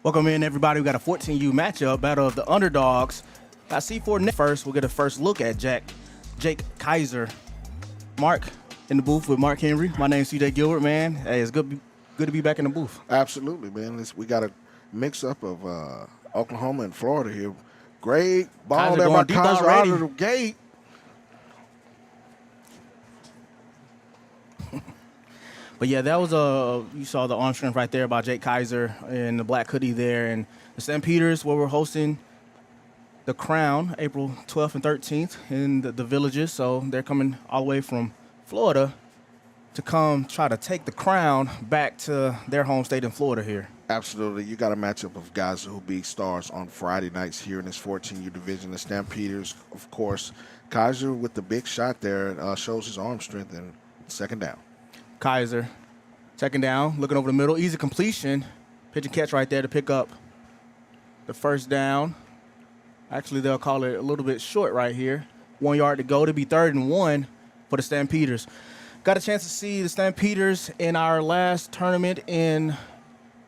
Welcome in, everybody. We got a 14U matchup, battle of the underdogs. Got C4 first. We'll get a first look at Jake Kaiser. Mark in the booth with Mark Henry. My name's CJ Gilbert, man. Hey, it's good to be back in the booth. Absolutely, man. We got a mix-up of Oklahoma and Florida here. Great ball there by Kaiser out of the gate. But yeah, that was you saw the arm strength right there by Jake Kaiser in the black hoodie there. And the Stampeders, where we're hosting the Crown April 12th and 13th in the Villages. So they're coming all the way from Florida to come try to take the Crown back to their home state in Florida here. Absolutely. You got a matchup of guys who will be stars on Friday nights here in this 14U division. The Stampeders, of course. Kaiser with the big shot there shows his arm strength and second down. Kaiser, second down, looking over the middle. Easy completion. Pitch and catch right there to pick up the first down. Actually, they'll call it a little bit short right here. 1 yard to go. To be 3rd and 1 for the Stampeders. Got a chance to see the Stampeders in our last tournament in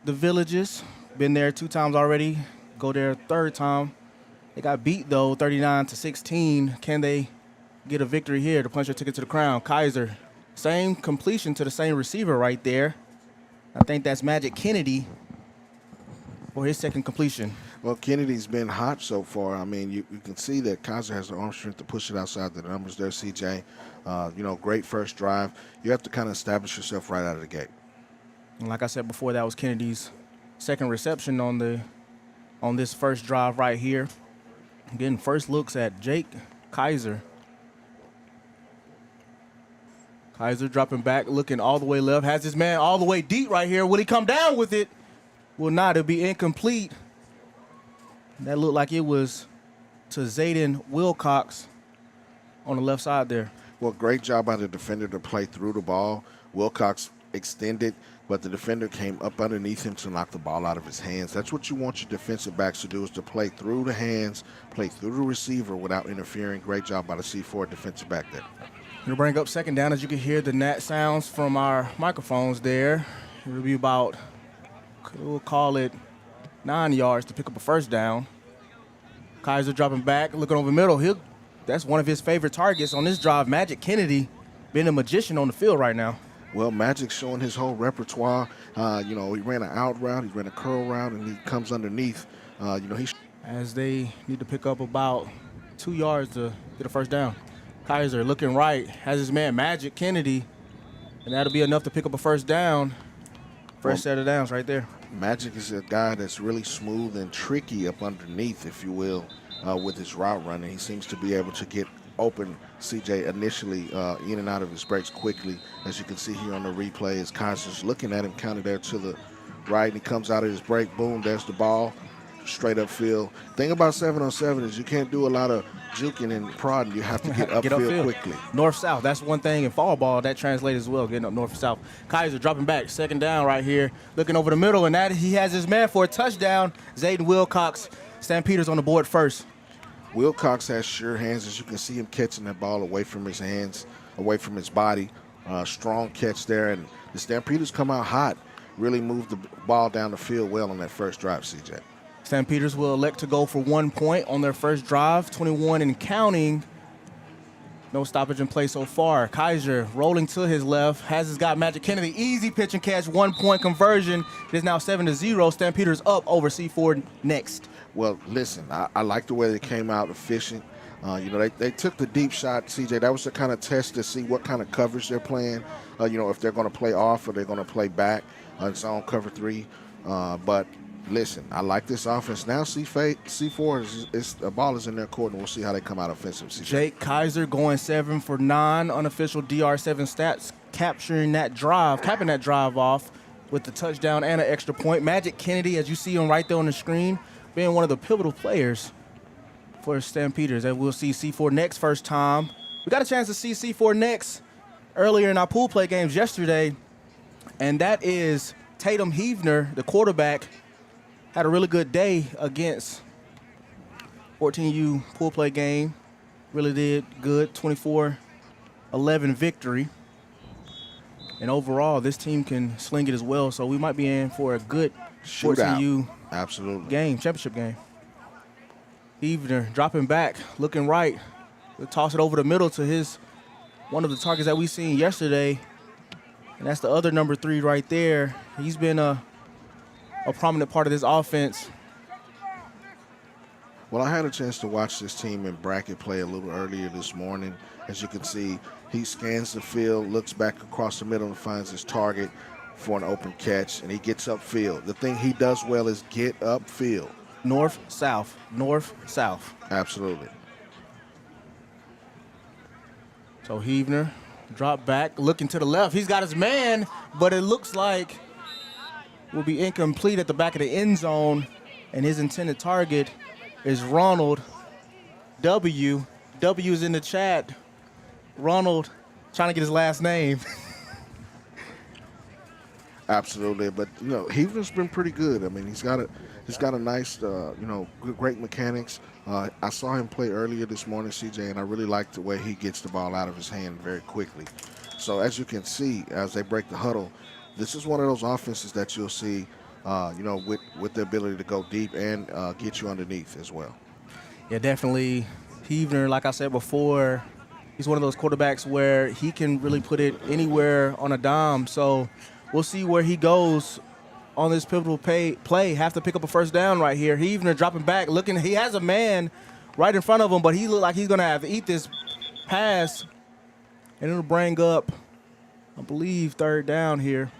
the Villages. Been there 2 times already. Go there a 3rd time. They got beat, though, 39-16. Can they get a victory here to punch their ticket to the Crown? Kaiser, same completion to the same receiver right there. I think that's Magic Kennedy for his second completion. Well, Kennedy's been hot so far. I mean, you can see that Kaiser has the arm strength to push it outside the numbers there, CJ. Great first drive. You have to kind of establish yourself right out of the gate. And like I said before, that was Kennedy's second reception on this first drive right here. Getting first looks at Jake Kaiser. Kaiser dropping back, looking all the way left. Has his man all the way deep right here. Will he come down with it? Will not. It'll be incomplete. That looked like it was to Zayden Wilcox on the left side there. Well, great job by the defender to play through the ball. Wilcox extended, but the defender came up underneath him to knock the ball out of his hands. That's what you want your defensive backs to do, is to play through the hands, play through the receiver without interfering. Great job by the C4 defensive back there. We'll bring up second down. As you can hear the gnat sounds from our microphones there. It'll be about, we'll call it 9 yards to pick up a first down. Kaiser dropping back, looking over the middle. That's one of his favorite targets on this drive. Magic Kennedy being a magician on the field right now. Well, Magic's showing his whole repertoire. He ran an out route, he ran a curl route, and he comes underneath. As they need to pick up about 2 yards to get a first down. Kaiser looking right, has his man Magic Kennedy, and that'll be enough to pick up a first down. First set of downs right there. Magic is a guy that's really smooth and tricky up underneath, if you will, with his route running. He seems to be able to get open, CJ, initially in and out of his breaks quickly. As you can see here on the replay, as Kaiser's looking at him kind of there to the right, and he comes out of his break, boom, there's the ball, straight upfield. Thing about 7-on-7 is you can't do a lot of juking and prodding. You have to get upfield quickly. North-south, that's one thing in fall ball that translates as well, getting up north-south. Kaiser dropping back, second down right here, looking over the middle, and that he has his man for a touchdown. Zayden Wilcox, Stampeders on the board first. Wilcox has sure hands, as you can see him catching that ball away from his hands, away from his body. Strong catch there, and the Stampeders come out hot, really moved the ball down the field well on that first drive, CJ. Stampeders will elect to go for 1 point on their first drive, 21 and counting. No stoppage in play so far. Kaiser rolling to his left, has his guy Magic Kennedy. Easy pitch and catch, 1 point conversion. It is now 7-0. Stampeders up over C4 next. Well, listen, I like the way they came out efficient. They took the deep shot, CJ. That was the kind of test to see what kind of coverage they're playing. If they're going to play off or they're going to play back on zone cover 3. But listen, I like this offense. Now C4, the ball is in their court, and we'll see how they come out offensive. CJ. Jake Kaiser going 7 for 9. Unofficial DR7 stats, capping that drive off with the touchdown and an extra point. Magic Kennedy, as you see him right there on the screen, being one of the pivotal players for Stampeders. And we'll see C4 next first time. We got a chance to see C4 next earlier in our pool play games yesterday, and that is Tatum Heavner, the quarterback. Had a really good day against 14U pool play game. Really did good, 24-11 victory. And overall, this team can sling it as well, so we might be in for a good Shootout. 14U Absolutely. game, championship game. Evener dropping back, looking right. He'll toss it over the middle to one of the targets that we seen yesterday. And that's the other number 3 right there. He's been a prominent part of this offense. Well, I had a chance to watch this team in bracket play a little earlier this morning. As you can see, he scans the field, looks back across the middle and finds his target for an open catch, and he gets upfield. The thing he does well is get upfield. North, south, north, south. Absolutely. So Heavner, drop back, looking to the left. He's got his man, but it looks like will be incomplete at the back of the end zone, and his intended target is Ronald W. W is in the chat. Ronald trying to get his last name. Absolutely, but Heavner's been pretty good. I mean, he's got a nice, great mechanics. I saw him play earlier this morning, CJ, and I really liked the way he gets the ball out of his hand very quickly. So as you can see, as they break the huddle, this is one of those offenses that you'll see, with the ability to go deep and get you underneath as well. Yeah, definitely. Heavner, like I said before, he's one of those quarterbacks where he can really put it anywhere on a dime. So we'll see where he goes on this pivotal play. Have to pick up a first down right here. Heavner dropping back, looking. He has a man right in front of him, but he looked like he's going to have to eat this pass, and it'll bring up, I believe, third down here.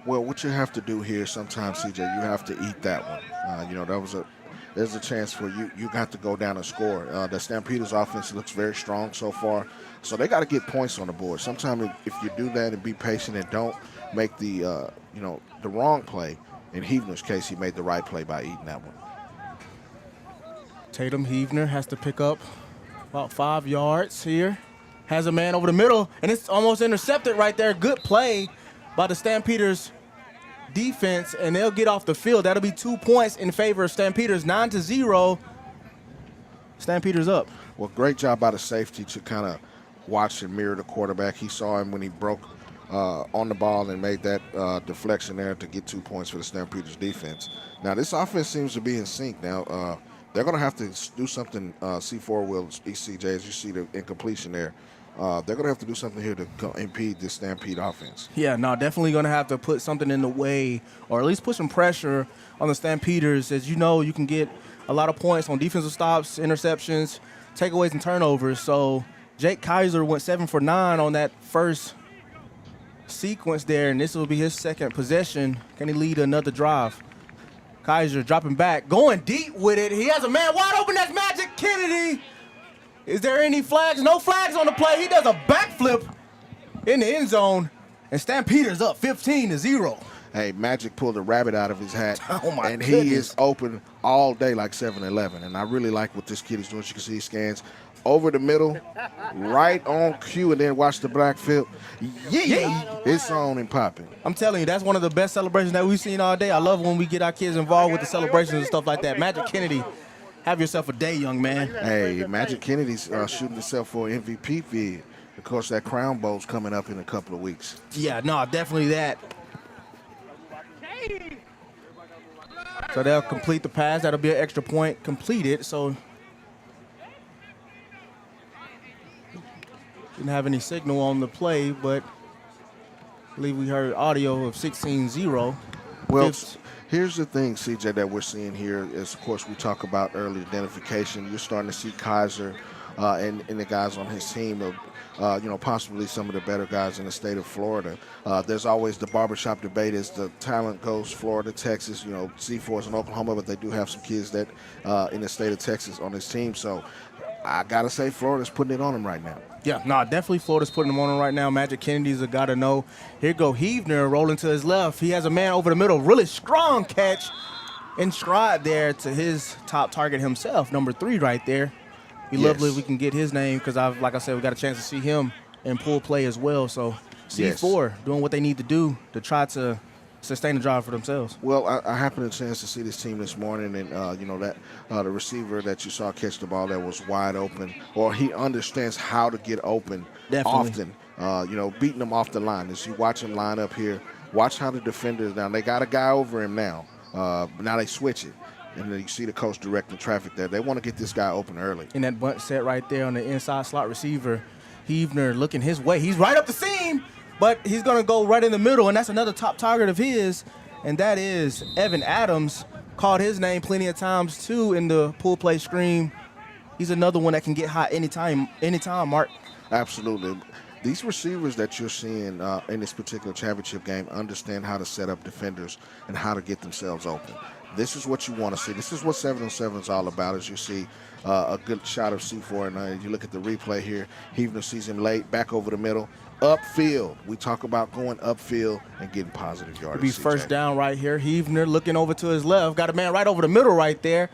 Well, what you have to do here sometimes, CJ, you have to eat that one. There's a chance for you. You got to go down and score. The Stampeders offense looks very strong so far, so they got to get points on the board. Sometimes if you do that and be patient and don't make the wrong play, in Heavner's case, he made the right play by eating that one. Tatum Heavner has to pick up about 5 yards here. Has a man over the middle, and it's almost intercepted right there. Good play by the Stampeders defense, and they'll get off the field. That'll be 2 points in favor of Stampeders, 9-0. Stampeders up. Well, great job by the safety to kind of watch and mirror the quarterback. He saw him when he broke on the ball and made that deflection there to get 2 points for the Stampeders defense. Now, this offense seems to be in sync now. They're going to have to do something, C4 will, ECJ, as you see the incompletion there. They're going to have to do something here to impede this Stampede offense. Yeah, no, definitely going to have to put something in the way, or at least put some pressure on the Stampeders. As you know, you can get a lot of points on defensive stops, interceptions, takeaways, and turnovers. So Jake Kaiser went 7 for 9 on that first sequence there, and this will be his second possession. Can he lead another drive? Kaiser dropping back, going deep with it. He has a man wide open. That's Magic Kennedy. Is there any flags? No flags on the play. He does a backflip in the end zone, and Stampeders up 15-0. Hey, Magic pulled a rabbit out of his hat, Oh my and goodness. he is open all day like 7-Eleven. And I really like what this kid is doing. As you can see, he scans over the middle, right on cue, and then watch the backfield. Yeah, it's on and popping. I'm telling you, that's one of the best celebrations that we've seen all day. I love when we get our kids involved with the celebrations and stuff like that. Magic Kennedy, have yourself a day, young man. Hey, Magic Kennedy's shooting himself for an MVP bid. Of course, that Crown Bowl's coming up in a couple of weeks. Yeah, no, definitely that. So they'll complete the pass. That'll be an extra point completed. So didn't have any signal on the play, but I believe we heard audio of 16-0. Well, here's the thing, CJ, that we're seeing here is, of course, we talk about early identification. You're starting to see Kaiser and the guys on his team of, possibly some of the better guys in the state of Florida. There's always the barbershop debate as the talent goes Florida, Texas, C4's in Oklahoma, but they do have some kids that in the state of Texas on his team. So I got to say Florida's putting it on them right now. Yeah, no, definitely Florida's putting them on right now. Magic Kennedy's a guy to know. Here go Heavner rolling to his left. He has a man over the middle. Really strong catch in stride there to his top target himself, number 3 right there. Be lovely if we can get his name because, like I said, we got a chance to see him in pool play as well. So C4 doing what they need to do to try to sustain the drive for themselves. Well, I happened to chance to see this team this morning, and the receiver that you saw catch the ball that was wide open, or he understands how to get open often. beating them off the line. As you watch him line up here, watch how the defenders now, they got a guy over him now. Now they switch it. And then you see the coach directing traffic there. They want to get this guy open early. In that bunch set right there on the inside slot receiver, Heavner looking his way. He's right up the seam, but he's going to go right in the middle, and that's another top target of his, and that is Evan Adams. Called his name plenty of times, too, in the pull play screen. He's another one that can get hot anytime, Mark. Absolutely. These receivers that you're seeing in this particular championship game understand how to set up defenders and how to get themselves open. This is what you want to see. This is what 7-on-7 is all about, as you see a good shot of C4. And you look at the replay here, Heavner sees him late, back over the middle, upfield. We talk about going upfield and getting positive yardage. It'll be first down right here. Heavner looking over to his left. Got a man right over the middle right there.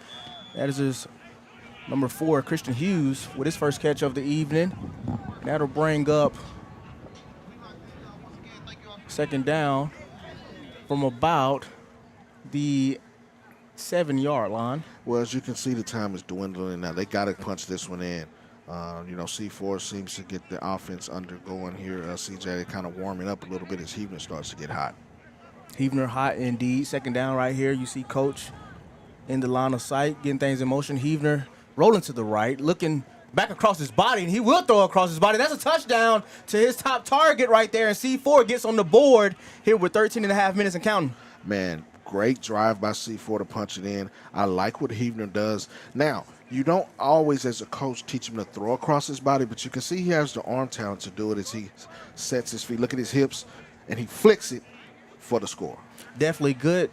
That is his number 4, Christian Hughes, with his first catch of the evening. That'll bring up second down from about the 7-yard line. Well, as you can see, the time is dwindling now. They got to punch this one in. C4 seems to get the offense undergoing here. CJ kind of warming up a little bit as Heavner starts to get hot. Heavner hot indeed. Second down right here. You see Coach in the line of sight, getting things in motion. Heavner rolling to the right, looking back across his body, and he will throw across his body. That's a touchdown to his top target right there, and C4 gets on the board here with 13 and a half minutes and counting. Man, great drive by C4 to punch it in. I like what Heavner does. Now, you don't always, as a coach, teach him to throw across his body, but you can see he has the arm talent to do it as he sets his feet. Look at his hips, and he flicks it for the score. Definitely good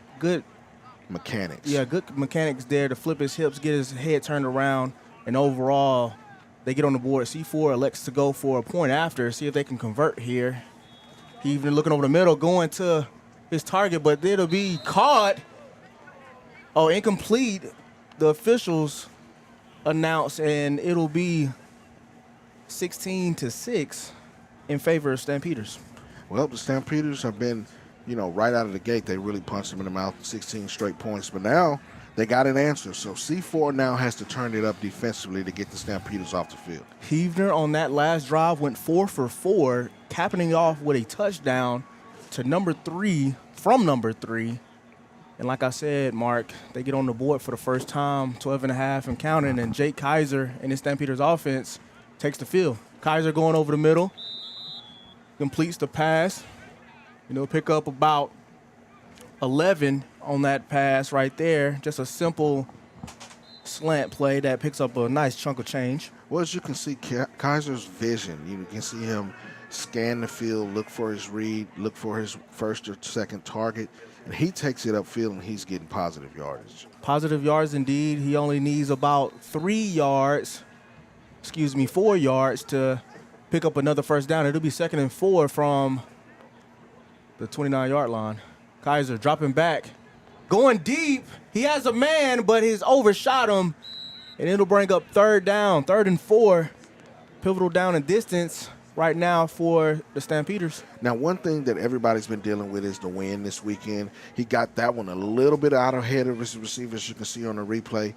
mechanics. Yeah, good mechanics there to flip his hips, get his head turned around, and overall, they get on the board. C4 elects to go for a point after, see if they can convert here. He even looking over the middle, going to his target, but it'll be caught. Oh, incomplete. The officials announce, and it'll be 16-6 in favor of Stampeders. Well, the Stampeders have been, right out of the gate, they really punched them in the mouth, 16 straight points. But now they got an answer. So C4 now has to turn it up defensively to get the Stampeders off the field. Heavner on that last drive went 4 for 4, capping it off with a touchdown to number 3, from number 3. And like I said, Mark, they get on the board for the first time, 12 and a half and counting, and Jake Kaiser and his Stampeders offense takes the field. Kaiser going over the middle, completes the pass, pick up about 11 on that pass right there. Just a simple slant play that picks up a nice chunk of change. Well, as you can see, Kaiser's vision, you can see him scan the field, look for his read, look for his first or second target, and he takes it upfield and he's getting positive yardage. Positive yards indeed. He only needs about 4 yards to pick up another first down. It'll be 2nd and 4 from the 29-yard line. Kaiser dropping back, going deep. He has a man, but he's overshot him, and it'll bring up 3rd down, 3rd and 4. Pivotal down in distance right now for the Stampeders. Now, one thing that everybody's been dealing with is the wind this weekend. He got that one a little bit out ahead of his receivers, you can see on the replay.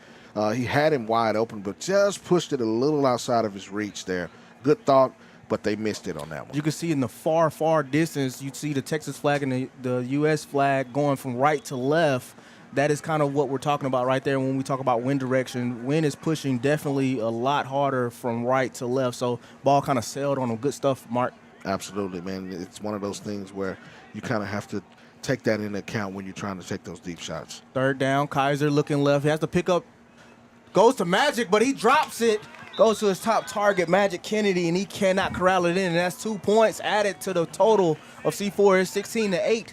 He had him wide open, but just pushed it a little outside of his reach there. Good thought, but they missed it on that one. You can see in the far, far distance, you see the Texas flag and the U.S. flag going from right to left. That is kind of what we're talking about right there when we talk about wind direction. Wind is pushing definitely a lot harder from right to left, so ball kind of sailed on them. Good stuff, Mark. Absolutely, man. It's one of those things where you kind of have to take that into account when you're trying to take those deep shots. 3rd down, Kaiser looking left. He has to pick up, goes to Magic, but he drops it. Goes to his top target, Magic Kennedy, and he cannot corral it in. And that's 2 points added to the total of C4 is 16-8.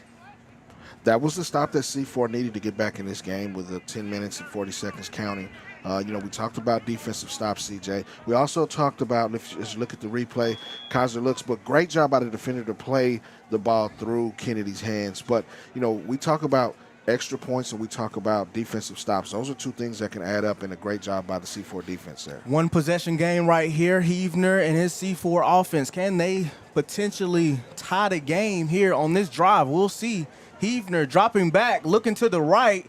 That was the stop that C4 needed to get back in this game with the 10 minutes and 40 seconds counting. We talked about defensive stops, CJ. We also talked about, if you look at the replay, Kaiser looks, but great job by the defender to play the ball through Kennedy's hands. But, we talk about extra points and we talk about defensive stops. Those are 2 things that can add up, and a great job by the C4 defense there. One possession game right here. Heavner and his C4 offense. Can they potentially tie the game here on this drive? We'll see. Heavner dropping back, looking to the right.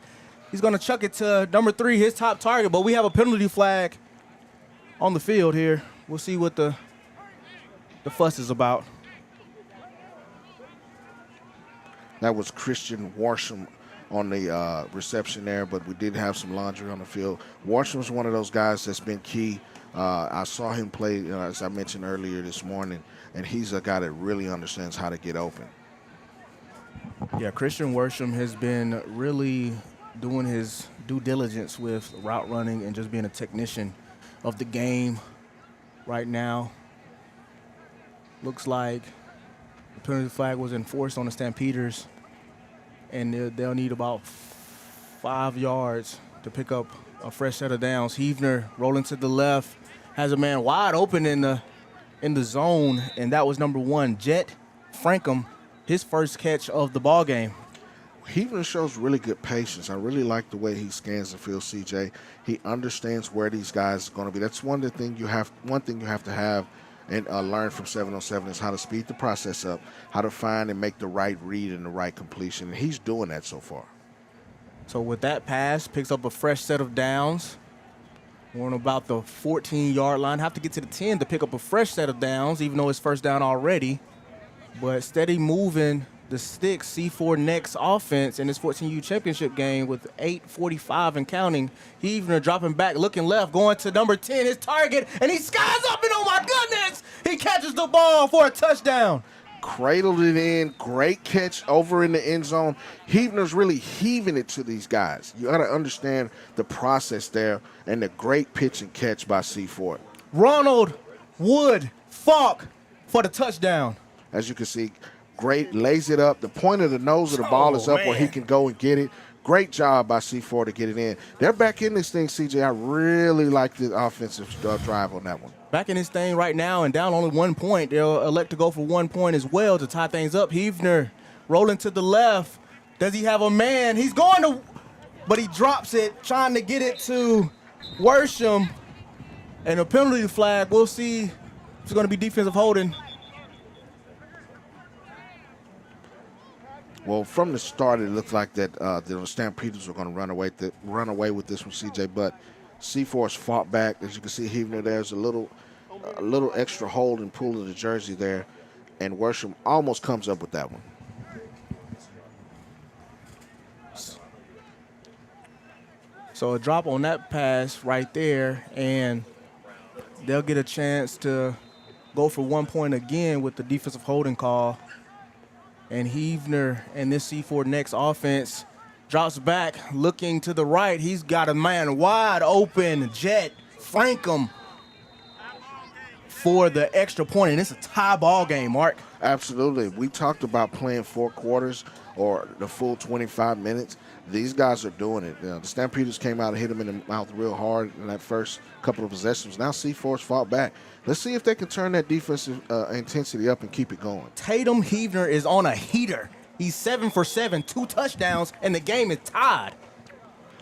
He's going to chuck it to number 3, his top target, but we have a penalty flag on the field here. We'll see what the fuss is about. That was Christian Warsham on the reception there, but we did have some laundry on the field. Warsham's one of those guys that's been key. I saw him play, as I mentioned earlier this morning, and he's a guy that really understands how to get open. Yeah, Christian Worsham has been really doing his due diligence with route running and just being a technician of the game right now. Looks like the penalty flag was enforced on the Stampeders, and they'll need about 5 yards to pick up a fresh set of downs. Heavner rolling to the left, has a man wide open in the zone, and that was number 1, Jet Frankham, his first catch of the ball game. Heavner shows really good patience. I really like the way he scans the field, CJ. He understands where these guys are going to be. That's one thing you have to have and learn from 707 is how to speed the process up, how to find and make the right read and the right completion. And he's doing that so far. So with that pass, picks up a fresh set of downs. We're on about the 14-yard line. Have to get to the 10 to pick up a fresh set of downs, even though it's first down already. But steady moving the sticks, C4 next offense in this 14U championship game with 8:45 and counting. Heavner dropping back, looking left, going to number 10, his target, and he skies up, and oh my goodness, he catches the ball for a touchdown. Cradled it in, great catch over in the end zone. Heavner's really heaving it to these guys. You got to understand the process there and the great pitch and catch by C4. Ronald Wood Falk for the touchdown. As you can see, great, lays it up. The point of the nose of the ball is up where he can go and get it. Great job by C4 to get it in. They're back in this thing, CJ. I really like the offensive drive on that one. Back in this thing right now and down only 1 point. They'll elect to go for 1 point as well to tie things up. Heavner rolling to the left. Does he have a man? He's going to, but he drops it, trying to get it to Worsham. And a penalty flag. We'll see if it's going to be defensive holding. Well, from the start, it looked like that the Stampeders were going to run away with this one, CJ. But C4's fought back. As you can see, Heavner, there's a little extra hold and pull of the jersey there, and Worsham almost comes up with that one. So a drop on that pass right there, and they'll get a chance to go for 1 point again with the defensive holding call. And Heavner and this C4 next offense drops back, looking to the right. He's got a man wide open, Jet Frankham, for the extra point. And it's a tie ball game, Mark. Absolutely. We talked about playing 4 quarters or the full 25 minutes. These guys are doing it. The Stampeders came out and hit them in the mouth real hard in that first couple of possessions. Now C4's fought back. Let's see if they can turn that defensive intensity up and keep it going. Tatum Heavner is on a heater. He's 7 for 7, 2 touchdowns, and the game is tied.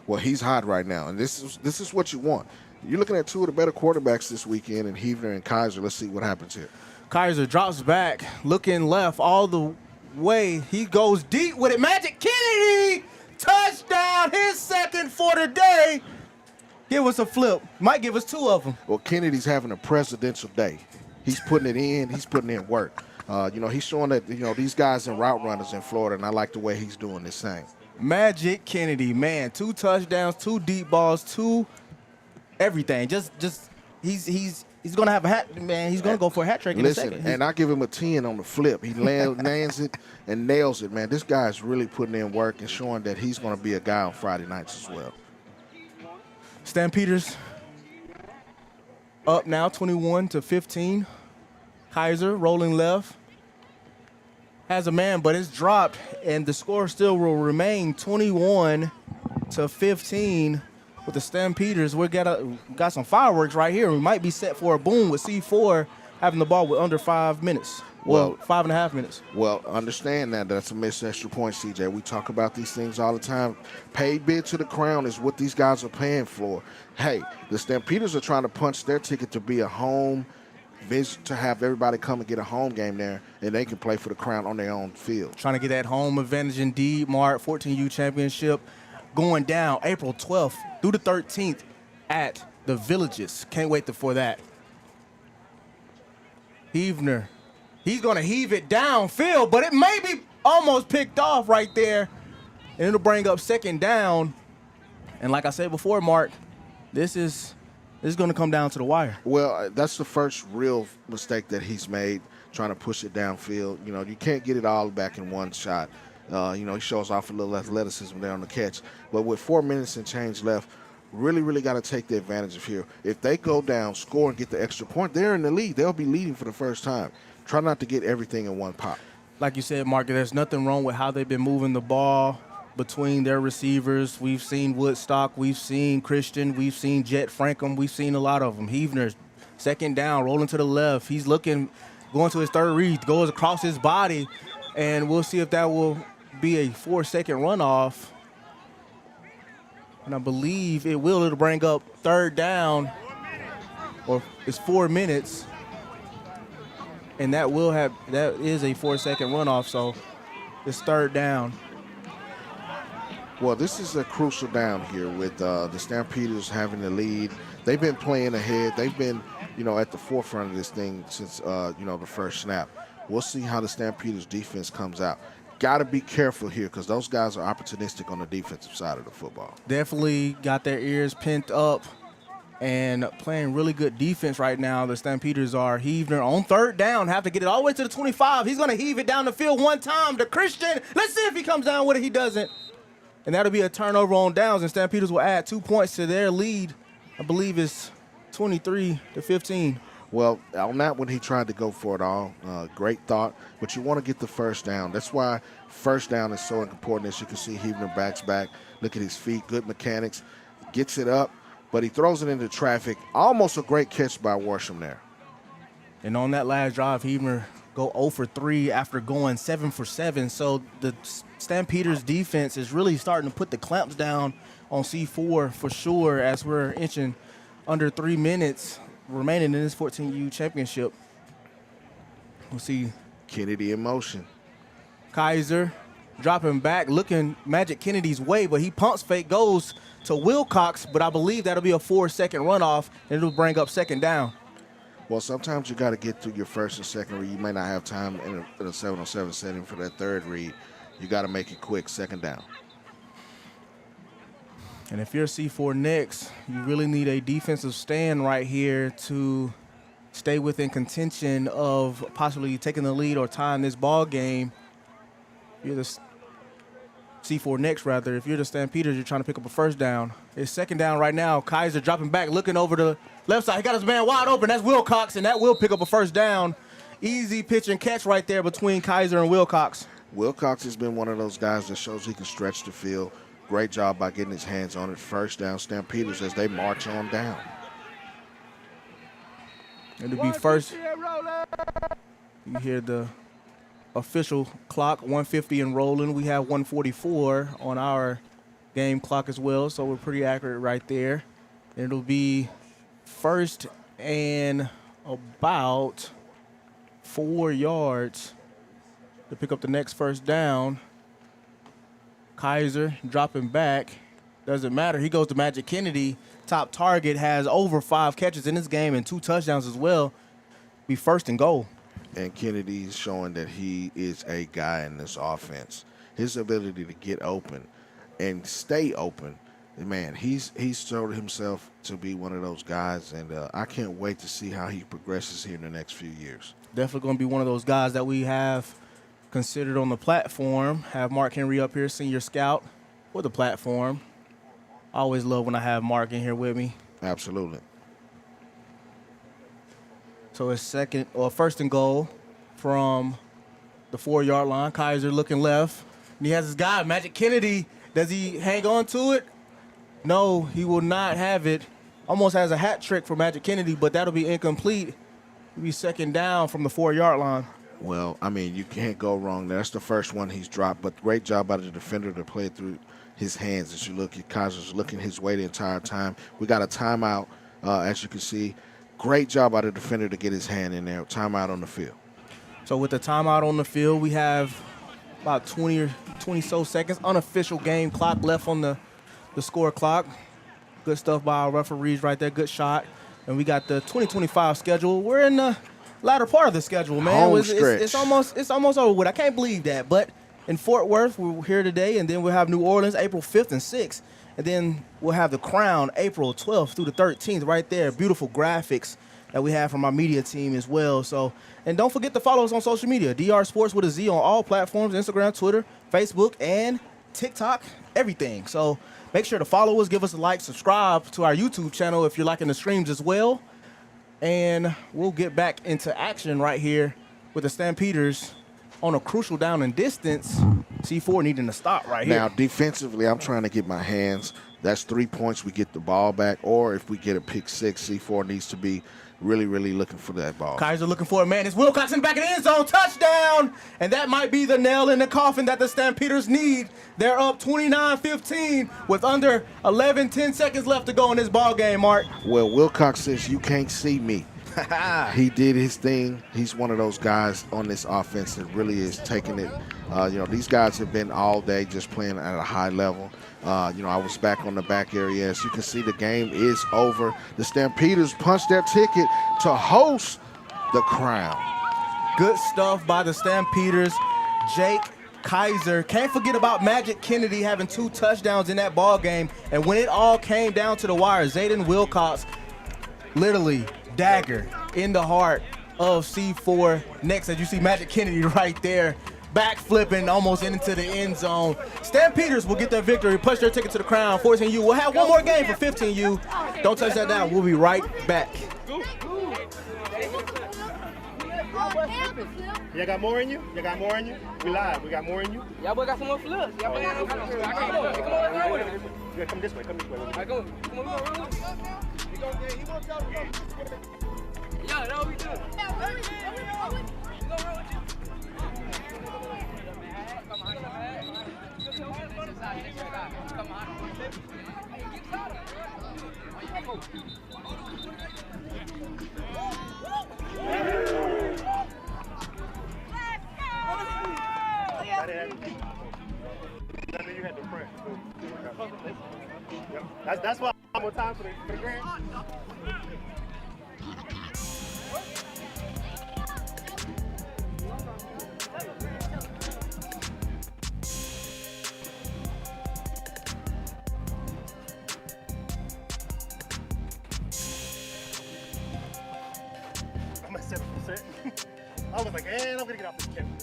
Well, he's hot right now, and this is what you want. You're looking at 2 of the better quarterbacks this weekend, and Heavner and Kaiser. Let's see what happens here. Kaiser drops back, looking left all the way. He goes deep with it. Magic Kennedy, touchdown, his second for the day. Give us a flip. Might give us 2 of them. Well, Kennedy's having a presidential day. He's putting it in. He's putting in work. He's showing that, these guys in route runners in Florida, and I like the way he's doing this thing. Magic Kennedy, man, 2 touchdowns, 2 deep balls, 2 everything. He's going to have a hat, man. He's going to go for a hat trick in a second. Listen, and I give him a 10 on the flip. He lands it and nails it, man. This guy's really putting in work and showing that he's going to be a guy on Friday nights as well. Stampeders up now 21-15. Kaiser rolling left. Has a man, but it's dropped, and the score still will remain 21-15 with the Stampeders. We got some fireworks right here. We might be set for a boom with C4 having the ball with under 5 minutes. Well, 5.5 minutes. Well, understand that's a missed extra point, CJ. We talk about these things all the time. Paid bid to the crown is what these guys are paying for. Hey, the Stampeders are trying to punch their ticket to be a home visit, to have everybody come and get a home game there, and they can play for the crown on their own field. Trying to get that home advantage indeed, Mark. 14U championship going down April 12th through the 13th at the Villages. Can't wait for that. Heavner. He's going to heave it downfield, but it may be almost picked off right there. And it'll bring up second down. And like I said before, Mark, this is going to come down to the wire. Well, that's the first real mistake that he's made, trying to push it downfield. You know, you can't get it all back in one shot. You know, he shows off a little athleticism there on the catch. But with 4 minutes and change left, really got to take the advantage of here. If they go down, score, and get the extra point, they're in the lead. They'll be leading for the first time. Try not to get everything in one pop. Like you said, Mark, there's nothing wrong with how they've been moving the ball between their receivers. We've seen Woodstock, we've seen Christian, we've seen Jet Frankham, we've seen a lot of them. Heavner, second down, rolling to the left. He's looking, going to his third read, goes across his body, and we'll see if that will be a 4-second runoff. And I believe it will. It'll bring up third down, or it's 4 minutes. And that is a 4-second runoff, so it's third down. Well, this is a crucial down here with the Stampeders having the lead. They've been playing ahead. They've been, you know, at the forefront of this thing since, you know, the first snap. We'll see how the Stampeders defense comes out. Got to be careful here because those guys are opportunistic on the defensive side of the football. Definitely got their ears pent up and playing really good defense right now. The Stampeders are. Heavner on third down, have to get it all the way to the 25. He's going to heave it down the field one time to Christian. Let's see if he comes down with it. He doesn't. And that'll be a turnover on downs, and Stampeders will add 2 points to their lead. I believe it's 23-15. Well, on that one, he tried to go for it all. Great thought, but you want to get the first down. That's why first down is so important. As you can see, Heavner backs back. Look at his feet, good mechanics. Gets it up, but he throws it into traffic. Almost a great catch by Worsham there. And on that last drive, Heavner go 0 for 3 after going 7 for 7. So the Stampeders defense is really starting to put the clamps down on C4 for sure, as we're inching under 3 minutes remaining in this 14U championship. We'll see Kennedy in motion. Kaiser dropping back, looking Magic Kennedy's way, but he pumps fake, goes to Wilcox, but I believe that'll be a 4-second runoff, and it'll bring up second down. Well, sometimes you got to get through your first and second read. You may not have time in a 7-on-7 setting for that third read. You got to make it quick, second down. And if you're C4 next, you really need a defensive stand right here to stay within contention of possibly taking the lead or tying this ball game. You're the C4 next, rather. If you're the Stampeders, you're trying to pick up a first down. It's second down right now. Kaiser dropping back, looking over the left side. He got his man wide open. That's Wilcox, and that will pick up a first down. Easy pitch and catch right there between Kaiser and Wilcox. Wilcox has been one of those guys that shows he can stretch the field. Great job by getting his hands on it. First down, Stampeders as they march on down. It'll be first. You hear the official clock, 150 and rolling. We have 144 on our game clock as well, so we're pretty accurate right there. It'll be first and about 4 yards to pick up the next first down. Kaiser dropping back. Doesn't matter. He goes to Magic Kennedy. Top target, has over 5 catches in this game and 2 touchdowns as well. Be first and goal. And Kennedy's showing that he is a guy in this offense. His ability to get open and stay open, man, he's showed himself to be one of those guys, and I can't wait to see how he progresses here in the next few years. Definitely going to be one of those guys that we have considered on the platform. Have Mark Henry up here, senior scout, with the platform. I always love when I have Mark in here with me. Absolutely. So it's first and goal from the 4-yard line. Kaiser looking left. And he has his guy, Magic Kennedy. Does he hang on to it? No, he will not have it. Almost has a hat trick for Magic Kennedy, but that'll be incomplete. It'll be second down from the 4-yard line. Well, I mean, you can't go wrong there. That's the first one he's dropped, but great job by the defender to play through his hands. As you look at Kaiser's looking his way the entire time. We got a timeout, as you can see. Great job by the defender to get his hand in there. Timeout on the field. So with the timeout on the field, we have about 20 or 20 seconds. Unofficial game clock left on the score clock. Good stuff by our referees right there. Good shot. And we got the 2025 schedule. We're in the latter part of the schedule, man. Home stretch. It's almost over with. I can't believe that, but in Fort Worth. We're here today, and then we'll have New Orleans April 5th and 6th. And then we'll have the Crown April 12th through the 13th right there. Beautiful graphics that we have from our media team as well. So, and don't forget to follow us on social media. DR Sports with a Z on all platforms, Instagram, Twitter, Facebook, and TikTok, everything. So make sure to follow us, give us a like, subscribe to our YouTube channel if you're liking the streams as well. And we'll get back into action right here with the Stampeders on a crucial down and distance. C4 needing to stop right here. Now, defensively, I'm trying to get my hands. That's 3 points. We get the ball back. Or if we get a pick six, C4 needs to be really, really looking for that ball. Kaiser looking for a man. It's Wilcox in the back of the end zone. Touchdown! And that might be the nail in the coffin that the Stampeders need. They're up 29-15 with under 10 seconds left to go in this ball game, Mark. Well, Wilcox says, you can't see me. He did his thing. He's one of those guys on this offense that really is taking it. These guys have been all day just playing at a high level. I was back on the back area. As you can see, the game is over. The Stampeders punched their ticket to host the Crown. Good stuff by the Stampeders. Jake Kaiser. Can't forget about Magic Kennedy having 2 touchdowns in that ball game. And when it all came down to the wire, Zayden Wilcox literally dagger in the heart of C4. Next, as you see Magic Kennedy right there, back flipping almost into the end zone. Stampeders will get their victory, push their ticket to the Crown. 14U. We'll have one more game for 15U. Don't touch that down. We'll be right back. Y'all got more in you? Y'all got more in you? We live. We got more in you? Y'all boy got some more flips. Y'all boy got some more flips. Come on. Yeah, come this way. Come this way. All right, come on. Come on. Yeah, that's what we do. Come on. You had the press. That's why I'm on time for the grand. I'm at 7%. I was like, I'm gonna get off this camera.